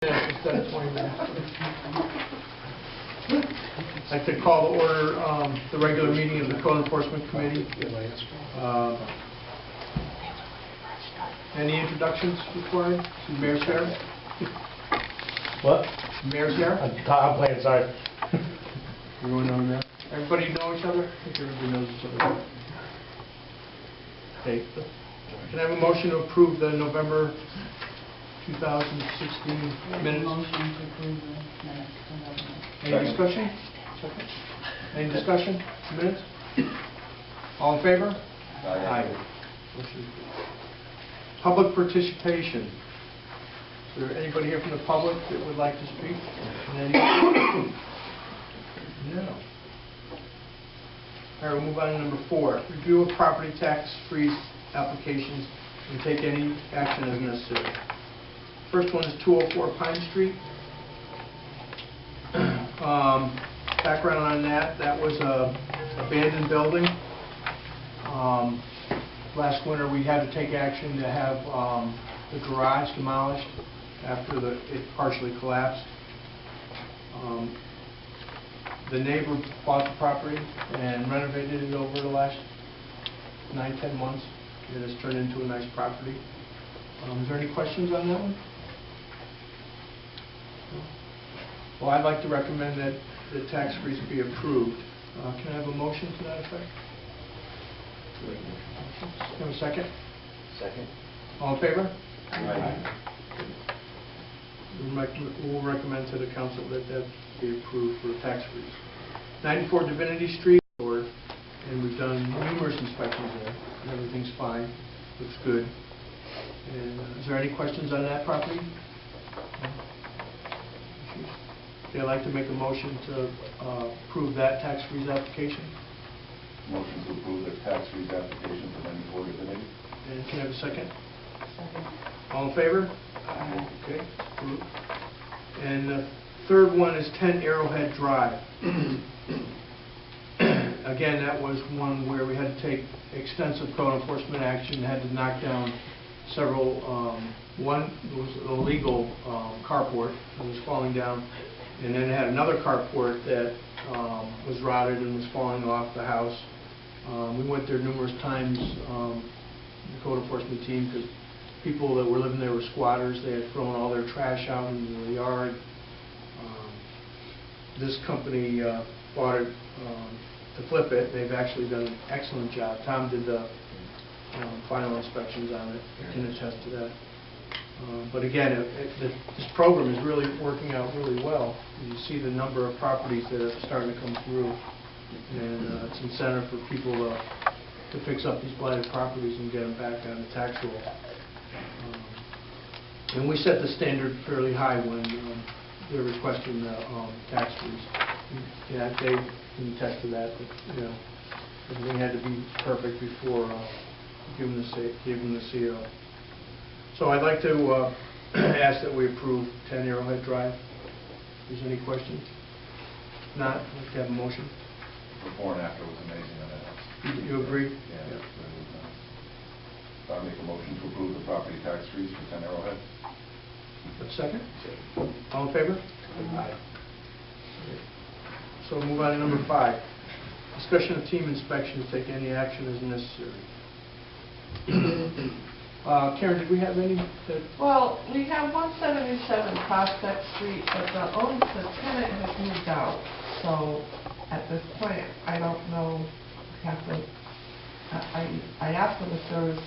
Instead of 20 minutes. I'd like to call to order the regular meeting of the Code Enforcement Committee. Any introductions required? Mayor's here. What? Mayor's here. I'm playing, sorry. Everyone know that? Everybody know each other? I think everybody knows each other. Okay. Can I have a motion to approve the November 2016 minutes? Motion to approve the minutes. Any discussion? Any discussion? Minutes? All in favor? Aye. Motion approved. Public participation. Is there anybody here from the public that would like to speak? No. All right, we'll move on to number 4. Review of property tax freeze applications and take any action as necessary. First one is 204 Pine Street. Background on that, that was a abandoned building. Last winter we had to take action to have the garage demolished after it partially collapsed. The neighbor bought the property and renovated it over the last 9-10 months. It has turned into a nice property. Is there any questions on that one? Well, I'd like to recommend that the tax freeze be approved. Can I have a motion to that effect? Can I have a second? Second. All in favor? Aye. We'll recommend to the council that that be approved for a tax freeze. 94 Divinity Street, and we've done numerous inspections there, and everything's fine, looks good. And is there any questions on that property? Okay, I'd like to make a motion to approve that tax freeze application. Motion to approve the tax freeze application for 94 Divinity. And can I have a second? Second. All in favor? Aye. Okay, approved. And the third one is 10 Arrowhead Drive. Again, that was one where we had to take extensive code enforcement action, had to knock down several, one was an illegal carport that was falling down, and then it had another carport that was rotted and was falling off the house. We went there numerous times, the code enforcement team, because people that were living there were squatters. They had thrown all their trash out into the yard. This company bought it to flip it. They've actually done an excellent job. Tom did the final inspections on it. I can attest to that. But again, this program is really working out really well. You see the number of properties that are starting to come through, and it's incentive for people to fix up these blighted properties and get them back on the tax roll. And we set the standard fairly high when they're requesting the tax freeze. Yeah, they can attest to that. But, you know, everything had to be perfect before giving the CO. So I'd like to ask that we approve 10 Arrowhead Drive. Is there any questions? If not, I'd like to have a motion. Before and after was amazing on that house. You agree? Yeah. I'll make a motion to approve the property tax freeze for 10 Arrowhead. A second? All in favor? Aye. So we'll move on to number 5. Discussion of team inspection to take any action as necessary. Karen, did we have any? Well, we have 177 Prospect Street, but the tenant has moved out. So at this point, I don't know. I asked him if there was.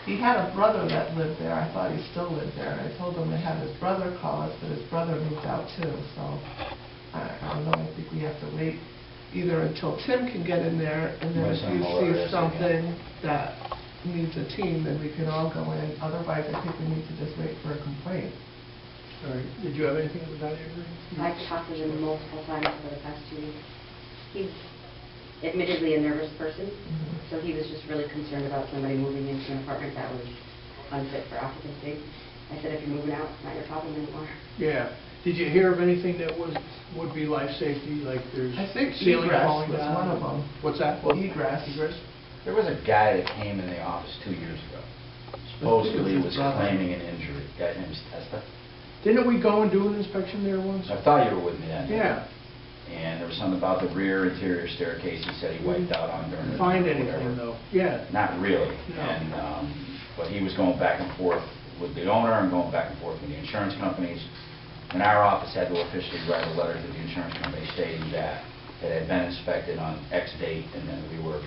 He had a brother that lived there. I thought he still lived there. And I told him to have his brother call us, but his brother moved out too. So I don't know. I think we have to wait either until Tim can get in there, and then if you see something that needs a team, then we can all go in. Otherwise, I think we need to just wait for a complaint. All right. Did you have anything with that, Avery? I've talked to him multiple times over the past 2 weeks. He's admittedly a nervous person, so he was just really concerned about somebody moving into an apartment that was unfit for occupancy. I said, if you're moving out, it's not your problem anymore. Yeah. Did you hear of anything that would be life safety, like there's I think ceiling egress falling was down? one of them. What's that? Well, egress. There was a guy that came in the office 2 years ago. Supposedly was claiming an injury. Guy named Testa. Didn't we go and do an inspection there once? I thought you were with me then. Yeah. And there was something about the rear interior staircase he said he wiped out on during the... Find whatever. anything though? Yeah. Not really. No. And, but he was going back and forth with the owner and going back and forth with the insurance companies. And our office had to officially write a letter to the insurance company stating that it had been inspected on X date, and then we were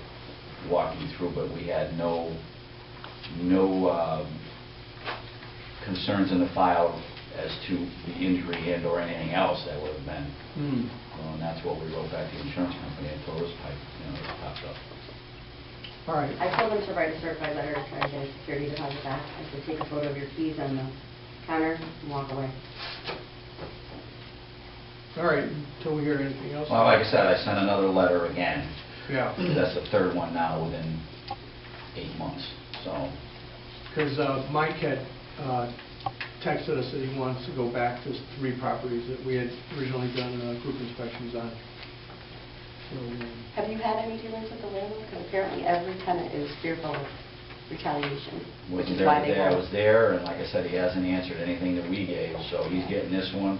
walking through, but we had no concerns in the file as to the injury and or anything else that would have been. And that's what we wrote back to the insurance company until this pipe, this popped up. All right. I told him to write a certified letter to try to get a security deposit back. I said, take a photo of your keys on the counter and walk away. All right, until we hear anything else. Well, like I said, I sent another letter again. Yeah. That's the third one now within 8 months, so. Because Mike had texted us that he wants to go back to 3 properties that we had originally done group inspections on. So, Have you had any dealings with the landlord? Because apparently every tenant is fearful of retaliation, which is why they I go. was there, and like I said, he hasn't answered anything that we gave, so he's getting this one,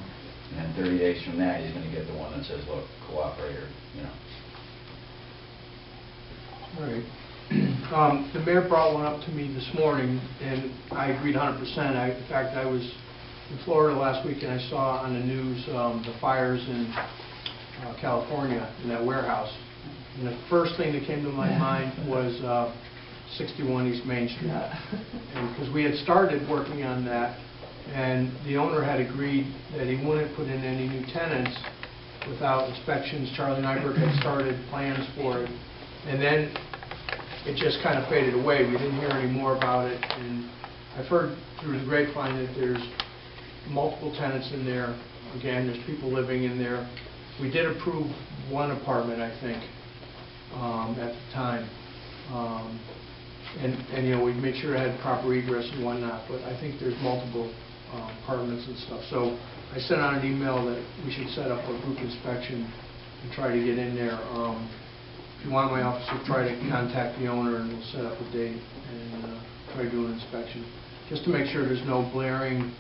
and then 30 days from that, he's going to get the one that says, look, cooperate, or, all right. The mayor brought one up to me this morning, and I agreed 100%. In fact, I was in Florida last week, and I saw on the news the fires in California in that warehouse. And the first thing that came to my mind was 61 East Main Street. Yeah. Because we had started working on that, and the owner had agreed that he wouldn't put in any new tenants without inspections. Charlie Nyberg had started plans for it, and then it just kind of faded away. We didn't hear any more about it, and I've heard through the grapevine that there's multiple tenants in there. Again, there's people living in there. We did approve one apartment, I think, at the time. And we made sure it had proper egress and whatnot, but I think there's multiple apartments and stuff. So I sent out an email that we should set up a group inspection and try to get in there. If you want my office to try to contact the owner, and we'll set up a date and try to do an inspection, just to make sure there's no glaring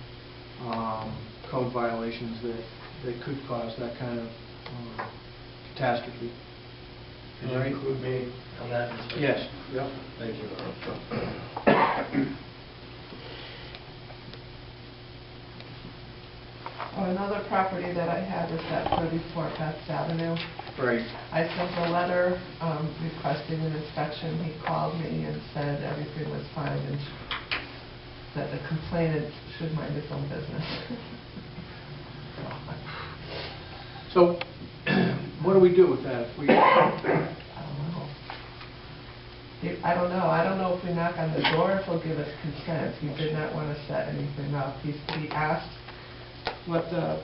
code violations that could cause that kind of catastrophe. Did you include me on that inspection? Yes. Yep. Thank you. Another property that I had was at 34 Best Avenue. Right. I sent a letter requesting an inspection. He called me and said everything was fine and that the complainant should mind his own business. So, what do we do with that? If we, I don't know. I don't know if we knock on the door, if he'll give us consent. He did not want to set anything up. He asked what the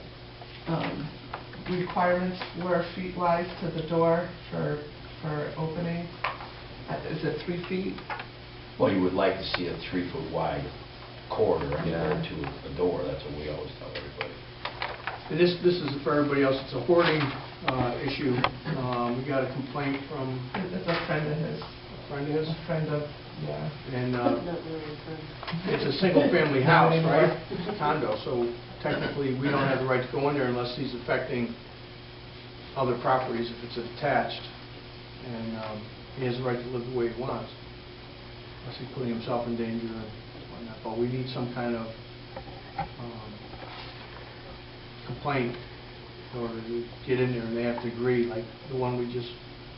requirements were feet-wise to the door for opening. Is it 3 feet? Well, you would like to see a 3-foot wide corridor Yeah. to a door. That's what we always tell everybody. and this is for everybody else. It's a hoarding issue. We got a complaint from It's a friend of his. a friend of his, A friend of, yeah. and Not really, it's a single-family house, anymore. right? It's a condo, so technically we don't have the right to go in there unless he's affecting other properties if it's attached, and he has the right to live the way he wants, unless he's putting himself in danger and whatnot. But we need some kind of complaint in order to get in there, and they have to agree, like the one we just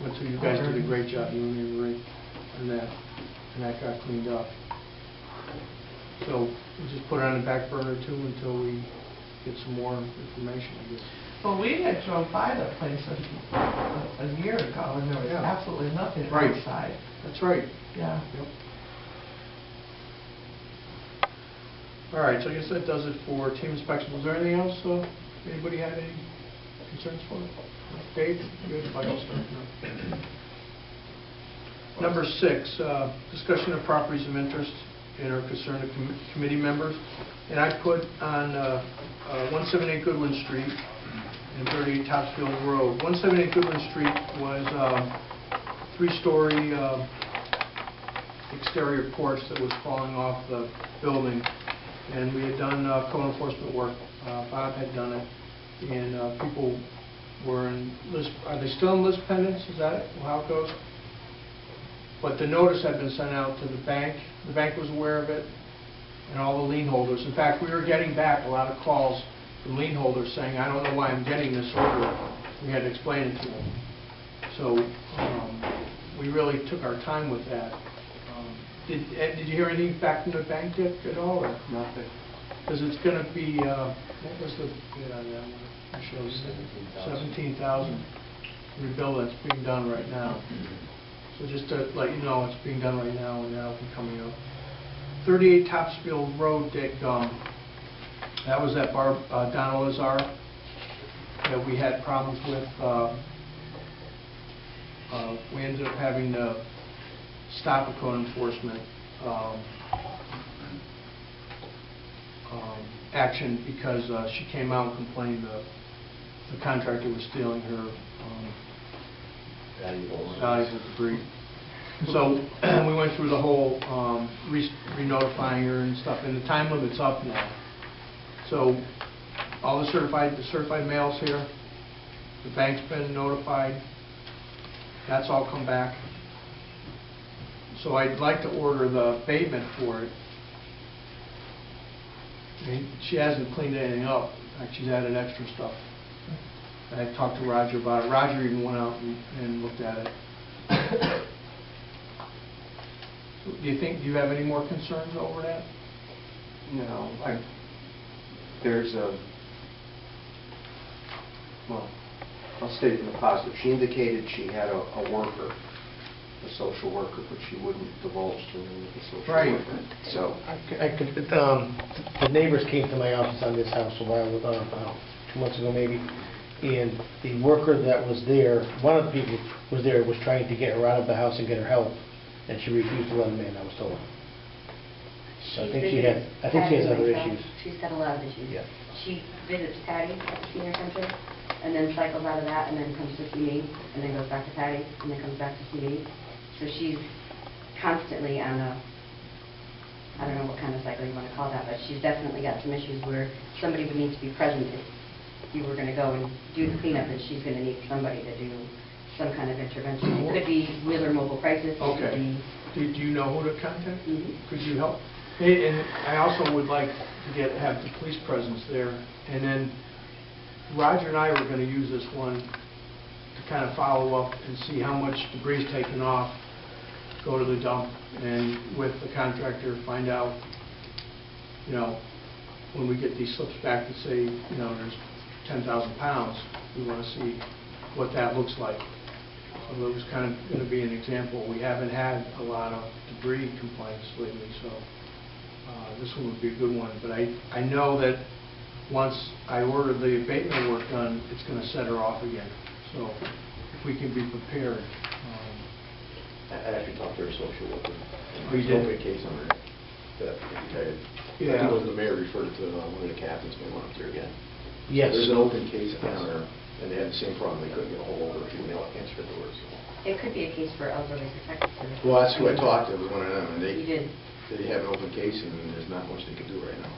went to. You guys did a great job, you and me agree on that, and that got cleaned up. So we'll just put it on the back burner too until we get some more information, I guess. Well, we had drove by the place a year ago, and there was Yeah. absolutely nothing Right. outside. That's right. Yeah. Yep. All right, so I guess that does it for team inspection. Was there anything else, anybody had any concerns for? Dave, good, if I don't start. No. Number 6, discussion of properties of interest and or concern of committee members. And I put on 178 Goodwin Street and 38 Topsfield Road. 178 Goodwin Street was 3-story exterior porch that was falling off the building. and we had done code enforcement work. Bob had done it, and people were in list, are they still in list pendants? Is that how it goes? But the notice had been sent out to the bank was aware of it, and all the lien holders. In fact, we were getting back a lot of calls from lien holders saying, I don't know why I'm getting this order. We had to explain it to them. So we really took our time with that. Ed, did you hear anything back from the bank, Dick, at all? Or? Nothing. Because it's going to be, what was the bid on that one? It shows 17,000 rebuild that's being done right now. So just to let you know, it's being done right now, and that'll be coming up. 38 Topsfield Road, Dick, that was that Donna Lazar that we had problems with. We ended up having to stop a code enforcement action because she came out and complained the contractor was stealing her valuable debris. So we went through the whole re-notifying her and stuff, and the time limit's up now. So all the certified mail's here. The bank's been notified. That's all come back. So I'd like to order the abatement for it. I mean, she hasn't cleaned anything up. In fact, she's added extra stuff. I had talked to Roger about it. Roger even went out and looked at it. Do you have any more concerns over that? No, well, I'll state in the positive. She indicated she had a worker, a social worker, but she wouldn't divulge to me the social worker. So The neighbors came to my office on this house a while, about 2 months ago maybe, and the worker that was there, one of the people was there, was trying to get her out of the house and get her help, and she refused to let him in, I was told. So I think she has other issues. She's got a lot of issues. Yeah. She visits Patty at the senior center, and then cycles out of that, and then comes to see me, and then goes back to Patty, and then comes back to see me. So she's constantly on a, I don't know what kind of cycle you want to call that, but she's definitely got some issues where somebody would need to be present if you were going to go and do the cleanup, and she's going to need somebody to do some kind of intervention. It could be Wheeler Mobile Crisis. Okay. Do you know who to contact? Mhm. Could you help? And I also would like to have the police presence there. And then Roger and I were going to use this one to kind of follow up and see how much debris is taken off, go to the dump, and with the contractor find out, when we get these slips back that say, there's 10,000 pounds, we want to see what that looks like. So it was kind of going to be an example. We haven't had a lot of debris complaints lately, so this one would be a good one. But I know that once I order the abatement work done, it's going to set her off again. So if we can be prepared. I actually talked to her social worker. Oh, you There's an did? open case on her that retired. Yeah. I think it was the mayor referred it to one of the captains, may want up there again. Yes. There's an open case on her, and they had the same problem. They couldn't get a hold of her, female answer the doors. It could be a case for elderly protective services. Well, that's who I talked to, was one of them, and You did. they have an open case, and there's not much they can do right now.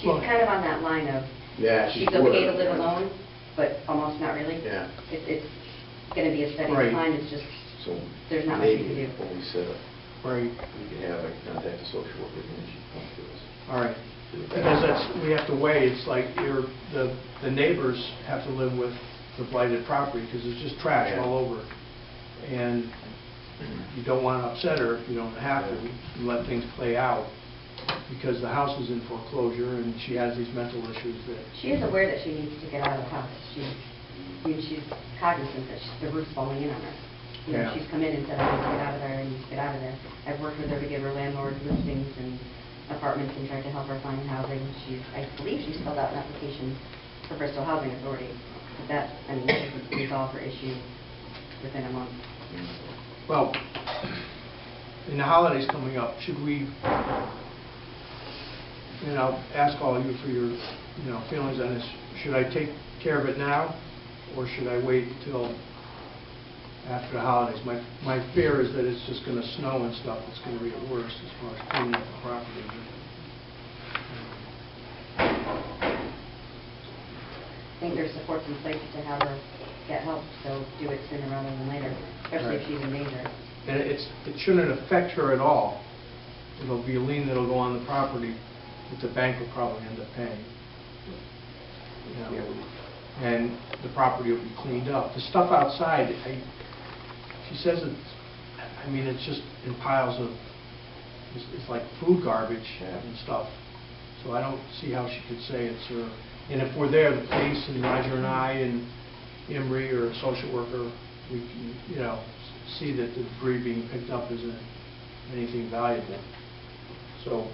She's kind of on that line of, Yeah, she's okay to live alone, but almost not really. Yeah. It's going to be a steady Right. decline, it's just, So there's not much you can maybe do. when we set up, Right. we can have a contact the social worker, and she can come to us. All right. Because we have to weigh, it's like the neighbors have to live with the blighted property because it's just trash Yeah. all over. And you don't want to upset her if you don't have to, and let things play out because the house is in foreclosure and she has these mental issues that... She is aware that she needs to get out of the house. She's cognizant that the roof's falling in on her. Yeah. She's come in and said, I need to get out of there, I need to get out of there. I've worked with her to give her landlord listings and apartments and tried to help her find housing. I believe she's filled out an application for Bristol Housing Authority. But that, she could resolve her issue within a month. Well, in the holidays coming up, should we, ask all of you for your, feelings on this. Should I take care of it now, or should I wait till after the holidays? My fear is that it's just going to snow and stuff. It's going to get worse as far as cleaning up the property. think there's supports in place to have her get help, so do it sooner rather than later, especially if Right. she's in danger. And it shouldn't affect her at all. It'll be a lien that'll go on the property that the bank will probably end up paying. You know, and the property will be cleaned up. The stuff outside, she says it's just in piles of, it's like food garbage and stuff. So I don't see how she could say it's her. And if we're there, the police and Roger and I and Emery or a social worker, we can, see that the debris being picked up isn't anything valuable. So,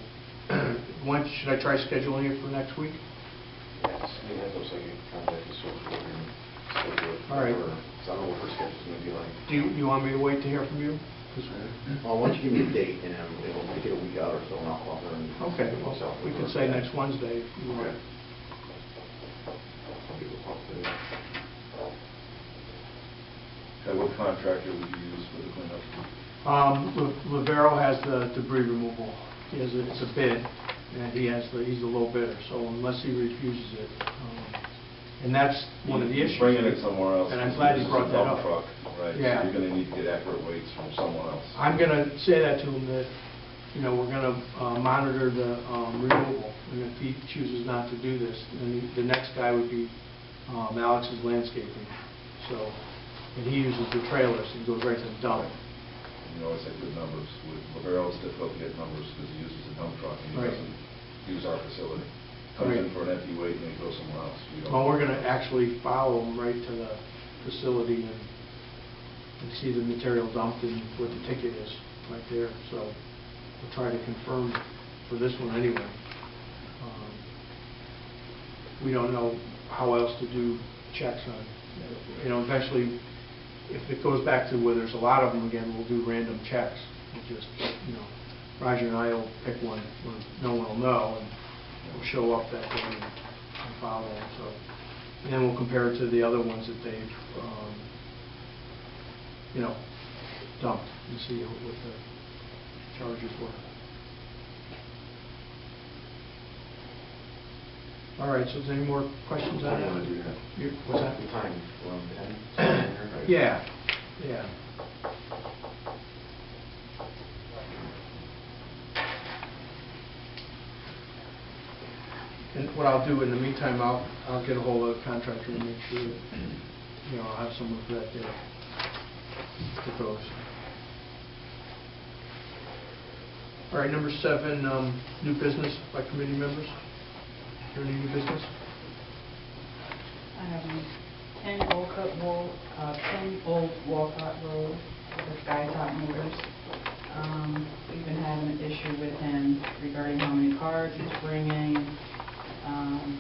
should I try scheduling it for next week? Yes, it looks like you contact the social worker and schedule it. All right. So I don't know what her schedule's going to be like. Do you want me to wait to hear from you? Well, why don't you give me a date, and then we'll make it a week out or so, and I'll call her and... Okay, well, we could say next Wednesday if you want. Okay. I'll give her a call today. Okay, what contractor would you use for the cleanup? Lavero has the debris removal. It's a bid, and he's the low bidder, so unless he refuses it, and that's one of the issues. Bringing it somewhere else. And I'm glad you brought that up. This is a dump truck, right? Yeah. So you're going to need to get accurate weights from someone else. I'm going to say that to him, that, we're going to monitor the removal, and if he chooses not to do this, then the next guy would be Alex's Landscaping. So, and he uses the trailers and goes right to the dump. You always have good numbers. With Lavero, it's difficult to get numbers because he uses a dump truck and he Right. doesn't use our facility. Comes in for an empty weight and then goes somewhere else. Well, we're going to actually follow him right to the facility and see the material dumped and what the ticket is right there. So we'll try to confirm for this one anyway. We don't know how else to do checks on. Eventually, if it goes back to where there's a lot of them again, we'll do random checks. We'll just, Roger and I will pick one where no one will know, and we'll show up that day and follow them. So, and then we'll compare it to the other ones that they've, dumped and see what the charges were. All right, so is there any more questions on I want that? to do that. What's that? The time, from 10 to 10, right? Yeah. And what I'll do in the meantime, I'll get a hold of the contractor and make sure that, I'll have someone for that day to those. All right, number 7, new business by committee members. Is there any new business? I have 10 Old Walcott Road with Skytop Motors. We've been having an issue with him regarding how many cars he's bringing,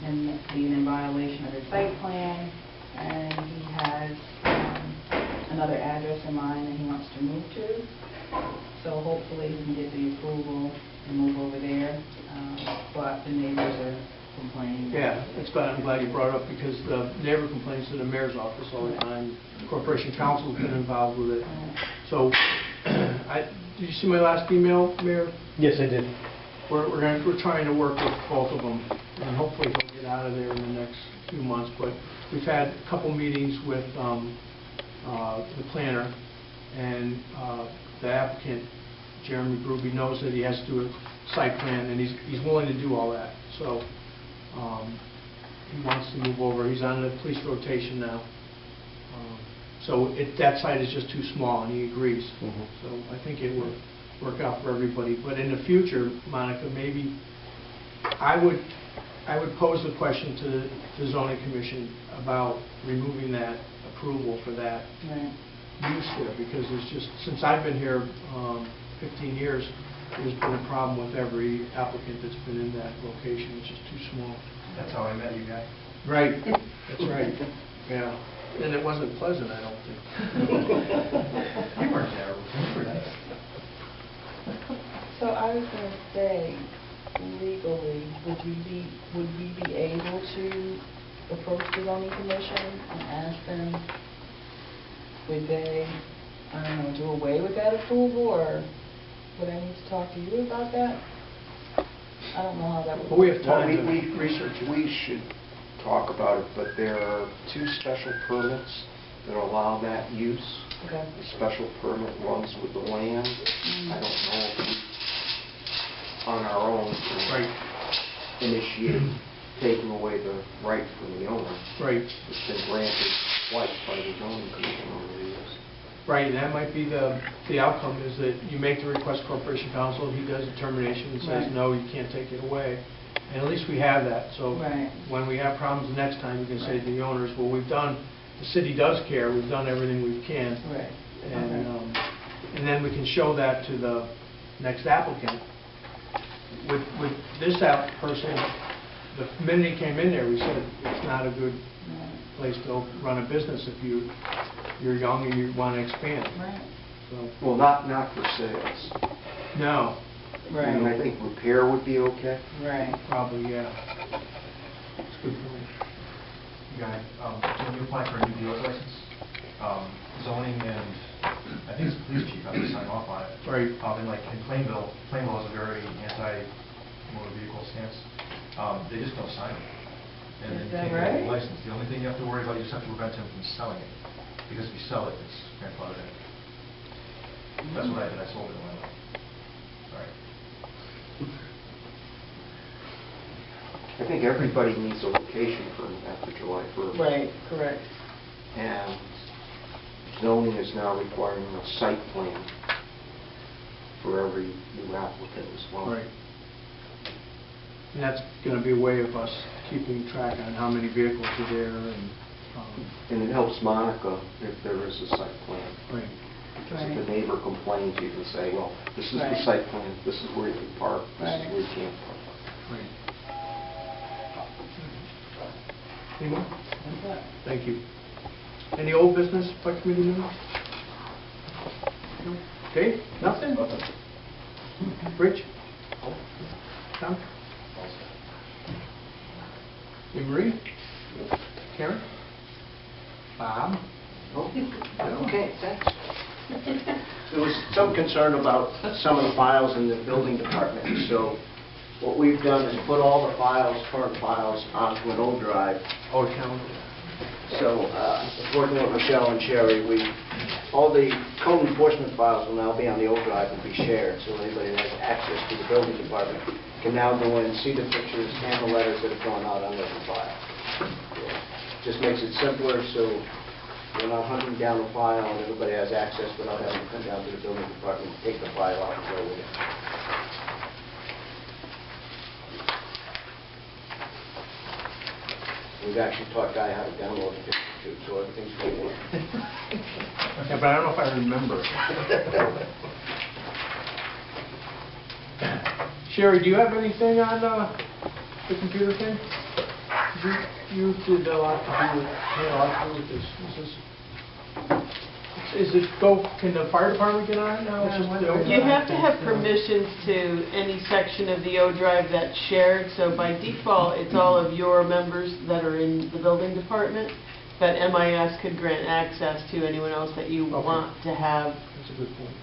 him being in violation of his site plan, and he has another address in mind that he wants to move to. So hopefully he can get the approval and move over there, but the neighbors are complaining. Yeah, I'm glad you brought it up, because the neighbor complains to the mayor's office all the time. The Corporation Council's been involved with it. So, did you see my last email, Mayor? Yes, I did. We're trying to work with both of them, and hopefully he'll get out of there in the next few months. But we've had a couple meetings with the planner, and the applicant, Jeremy Gruby, knows that he has to do a site plan, and he's willing to do all that. So he wants to move over. He's on the police rotation now. So that site is just too small, and he agrees. Mhm. So I think it will work out for everybody. But in the future, Monica, maybe I would pose the question to the zoning commission about removing that approval for that Right. use there, because there's just, since I've been here 15 years, there's been a problem with every applicant that's been in that location. It's just too small. That's how I met you guys. Right, that's right, yeah. And it wasn't pleasant, I don't think. You weren't there, you were nice. So I was going to say, legally, would we be able to approach the zoning commission and ask them, would they, do away with that approval, or would I need to talk to you about that? I don't know how that would But we have Well, time to we research it. We should talk about it, but there are 2 special permits that allow that use. Okay. The special permit runs with the land. I don't know if we, on our own, can initiate taking away the right from the owner. Right. It's been granted twice by the zoning commission over the years. Right, and that might be the outcome, is that you make the request to Corporation Counsel, he does a determination and says, Right. no, you can't take it away. And at least we have that, so Right. when we have problems the next time, we can say to the owners, well, the city does care, we've done everything we can. Right. And then we can show that to the next applicant. With this person, the minute he came in there, we said, it's not a good place to run a business if you're young and you want to expand. Right. So, Well, not for sales. no, Right. I mean, I think repair would be okay. Right. probably, yeah. It's good for me. Guy, when you apply for a new dealer's license, zoning and, I think it's the police chief has to sign off on it. Right. And like in Plainville is a very anti-motor vehicle stance. They just don't sign it. And then Is you that can't get a right? license. The only thing you have to worry about, you just have to prevent him from selling it. Because if you sell it, it's grandfathered in. That's what I did, I sold it when I left. All right. I think everybody needs a location permit after July 1st. Right, correct. And zoning is now requiring a site plan for every new applicant as well. Right. And that's going to be a way of us keeping track on how many vehicles are there and, And it helps Monica if there is a site plan. right. Because if the neighbor complains, you can say, well, this is the Right. site plan, this is where you can park, this is Right. where you can't park. Right. Any more? Thank you. Any old business by committee members? Okay, nothing? Rich? Tom? You, Marie? Karen? Bob? Okay, thanks. There was some concern about some of the files in the building department, so what we've done is put all the files, current files, onto an O drive. Oh, calendar. So, working with Michelle and Sherry, all the code enforcement files will now be on the O drive and be shared, so anybody that has access to the building department can now go in, see the pictures and the letters that have gone out on every file. Just makes it simpler, so we're not hunting down a file and everybody has access without having to come down to the building department, take the file out and go with it. We've actually taught Guy how to download the picture too, so everything's good. Yeah, but I don't know if I remember. Sherry, do you have anything on the computer thing? You did a lot to do with, this. Is it can the fire department get on it now? It's just the O You drive? have to have permissions to any section of the O drive that's shared, so by default, it's all of your members that are in the building department, but MIS could grant access to anyone else that you Okay. want to have. That's a good point.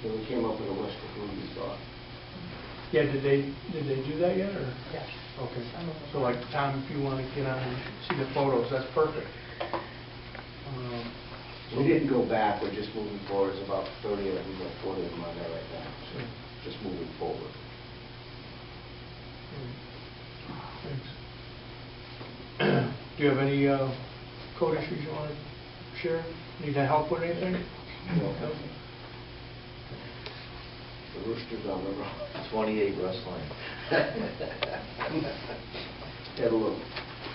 So we came up with a list of who we thought. Yeah, did they do that yet, or? Yes. Okay, so like, Tom, if you want to get on and see the photos, that's perfect. We didn't go back, we're just moving forward. There's about 30 of them or 40 of them on there right now, so just moving forward. Thanks. Do you have any code issues you want to share? Need help with anything? No. The Roosters on the road. 28 wrestling. Had a look.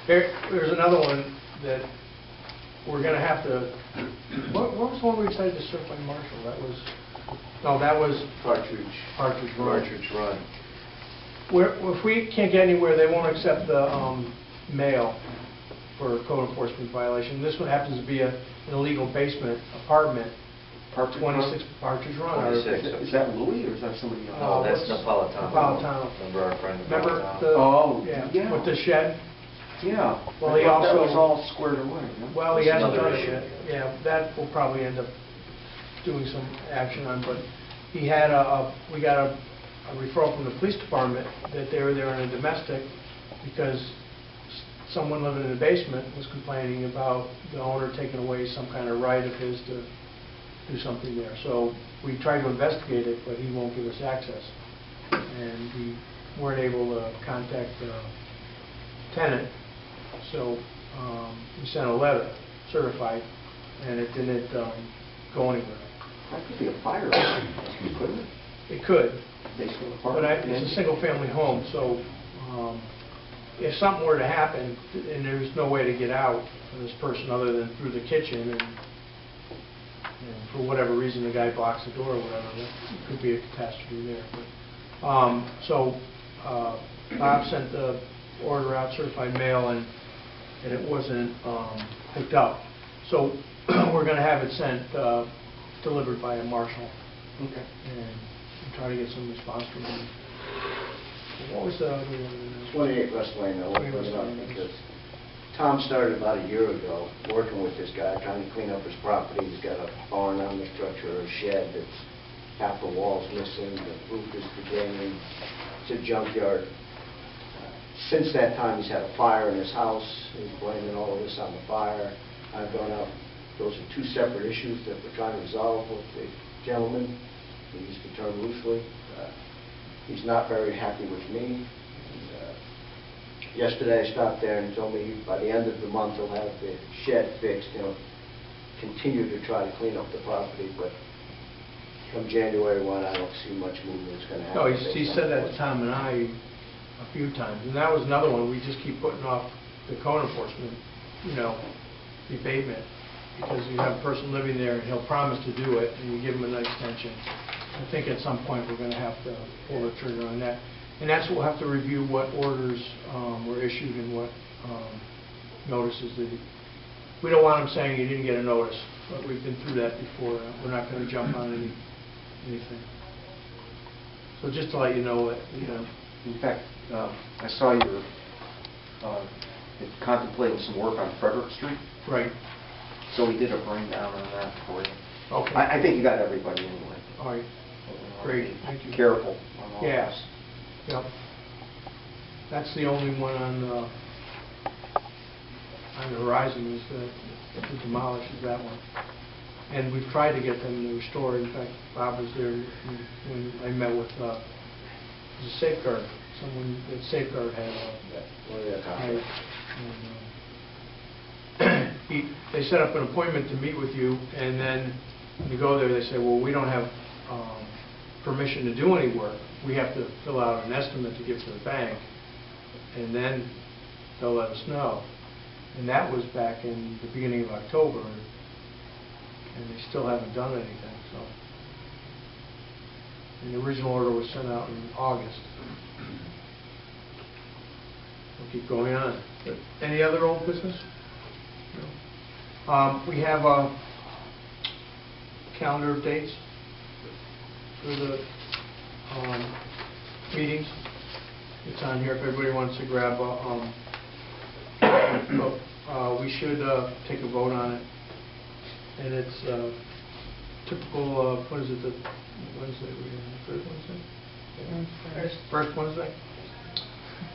There's another one that we're going to have to, what was the one we decided to serve by Marshall? That was Partridge. Partridge Run. Partridge Run. If we can't get anywhere, they won't accept the mail for a code enforcement violation. This one happens to be an illegal basement apartment, Partridge 26 Partridge Run. 26. Is that Louis or is that somebody else? Oh, that's what's- Napolitano. Napolitano. Remember our friend Remember Napolitano? the... Oh, Yeah, yeah. with the shed? Yeah. Well, he I thought also- that was all squared away, no? Well, he That's hasn't another done it issue. yet. Yeah, that we'll probably end up doing some action on, but he had we got a referral from the police department that they were there in a domestic because someone living in the basement was complaining about the owner taking away some kind of right of his to do something there. So we tried to investigate it, but he won't give us access. And we weren't able to contact the tenant, so we sent a letter, certified, and it didn't go anywhere. That could be a fire, couldn't it? It could, Basement but apartment. it's a single-family home, so if something were to happen, and there's no way to get out for this person other than through the kitchen, and for whatever reason the guy blocks the door or whatever, there could be a catastrophe there. But, so Bob sent the order out, certified mail, and it wasn't picked up. So we're going to have it sent, delivered by a marshal, Okay. and try to get some response from him. What was the other one? 28 West Lane, I won't bring it up because Tom started about a year ago working with this guy, trying to clean up his property. He's got a barn on the structure, a shed that's half the wall's missing, the roof is decaying, it's a junkyard. Since that time, he's had a fire in his house. He's blaming all of this on the fire. I've gone out. Those are two separate issues that we're trying to resolve with the gentleman. He used the term loosely. He's not very happy with me. Yesterday, I stopped there and he told me by the end of the month he'll have the shed fixed. He'll continue to try to clean up the property, but come January 1, I don't see much movement that's going to happen. No, he said that to Tom and I a few times, and that was another one. We just keep putting off the code enforcement, the abatement, because you have a person living there and he'll promise to do it, and you give him an extension. I think at some point we're going to have to pull the trigger on that. And that's what we'll have to review, what orders were issued and what notices did. We don't want him saying he didn't get a notice, but we've been through that before. We're not going to jump on anything. So just to let you know that, In fact, I saw you were contemplating some work on Frederick Street, right. so we did a bring down on that for you. Okay. I think you got everybody anyway. All right. Great. Thank you. Careful on all Yes. this. Yep. That's the only one on the horizon is to demolish is that one. And we've tried to get them to restore. In fact, Bob was there when I met with it was a Safeguard. Someone that Safeguard had hired. They set up an appointment to meet with you, and then when you go there, they say, well, we don't have permission to do any work. We have to fill out an estimate to give to the bank, and then they'll let us know. And that was back in the beginning of October, and they still haven't done anything. So, and the original order was sent out in August. We'll keep going on. But any other old business? No. We have a calendar of dates for the meetings. It's on here if everybody wants to grab we should take a vote on it. And it's typical, what is it, the Wednesday, third Wednesday? First Wednesday?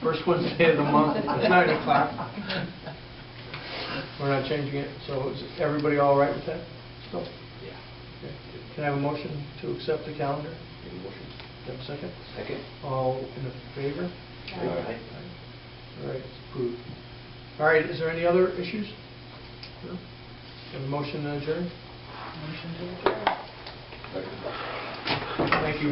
First Wednesday of the month at 9 o'clock. We're not changing it, so is everybody all right with that still? Yeah. Okay. Can I have a motion to accept the calendar? Any motion? Do you have a second? Second. All in favor? Aye. All right, it's approved. All right, is there any other issues? No? Have a motion to adjourn? Motion to adjourn. Thank you.